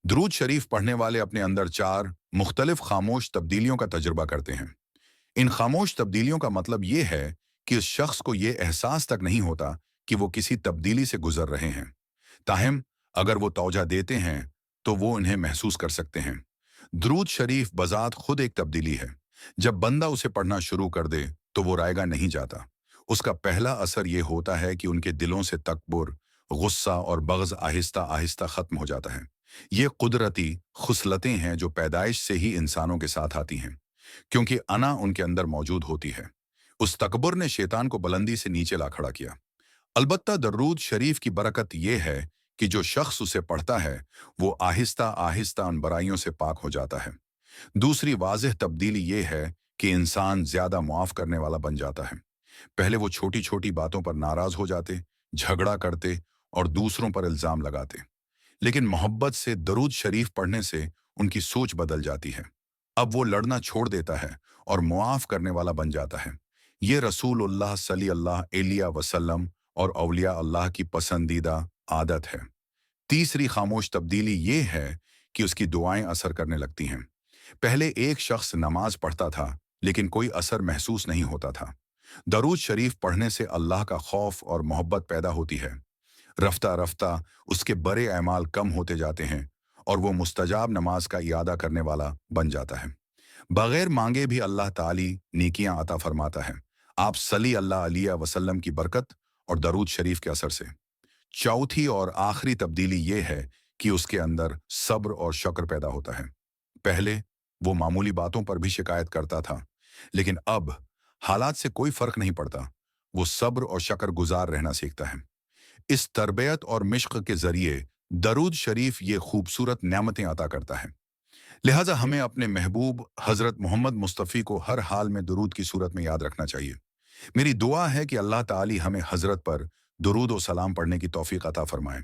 दरूद शरीफ पढ़ने वाले अपने अंदर चार मुख्तलिफ खामोश तब्दीलियों का तजुर्बा करते हैं। इन खामोश तब्दीलियों का मतलब ये है कि उस शख्स को ये एहसास तक नहीं होता कि वो किसी तब्दीली से गुजर रहे हैं। ताहम अगर वो तौजा देते हैं तो वो इन्हें महसूस कर सकते हैं। दरूद शरीफ बजात खुद एक तब्दीली है। जब बंदा उसे पढ़ना शुरू कर दे तो वो रायगा नहीं जाता। उसका पहला असर ये होता है कि उनके दिलों से तकब्बुर, गुस्सा और बग़ज़ आहिस्ता आहिस्ता ख़त्म हो जाता है। ये कुदरती खुसलतें हैं जो पैदाइश से ही इंसानों के साथ आती हैं, क्योंकि अना उनके अंदर मौजूद होती है। उस तकब्बुर ने शैतान को बुलंदी से नीचे ला खड़ा किया। अलबत्ता दरूद शरीफ की बरकत यह है कि जो शख्स उसे पढ़ता है वो आहिस्ता आहिस्ता उन बुराइयों से पाक हो जाता है। दूसरी वाज़ेह तब्दीली ये है कि इंसान ज्यादा मुआफ करने वाला बन जाता है। पहले वो छोटी छोटी बातों पर नाराज हो जाते, झगड़ा करते और दूसरों पर इल्जाम लगाते, लेकिन मोहब्बत से दरूद शरीफ पढ़ने से उनकी सोच बदल जाती है। अब वो लड़ना छोड़ देता है और मुआफ करने वाला बन जाता है। ये रसूलुल्लाह सल्लल्लाहु अलैहि वसल्लम और औलिया अल्लाह की पसंदीदा आदत है। तीसरी खामोश तब्दीली ये है कि उसकी दुआएं असर करने लगती हैं। पहले एक शख्स नमाज पढ़ता था लेकिन कोई असर महसूस नहीं होता था। दरूद शरीफ पढ़ने से अल्लाह का खौफ और मोहब्बत पैदा होती है। रफ्ता रफ्ता उसके बड़े अमाल कम होते जाते हैं और वो मुस्तजाब नमाज का इयादा करने वाला बन जाता है। बगैर मांगे भी अल्लाह ताली नेकियां अता फरमाता है, आप सली अल्लाह अलैहि वसल्लम की बरकत और दरूद शरीफ के असर से। चौथी और आखिरी तब्दीली ये है कि उसके अंदर सब्र और शक्र पैदा होता है। पहले वो मामूली बातों पर भी शिकायत करता था, लेकिन अब हालात से कोई फर्क नहीं पड़ता। वो सब्र और शक्र गुजार रहना सीखता है। इस तरबियत और मिश्क के जरिए दरूद शरीफ ये खूबसूरत नेमतें अता करता है। लिहाजा हमें अपने महबूब हजरत मोहम्मद मुस्तफ़ी को हर हाल में दरूद की सूरत में याद रखना चाहिए। मेरी दुआ है कि अल्लाह ताली हमें हजरत पर दुरूद और सलाम पढ़ने की तौफीक अता फरमाए।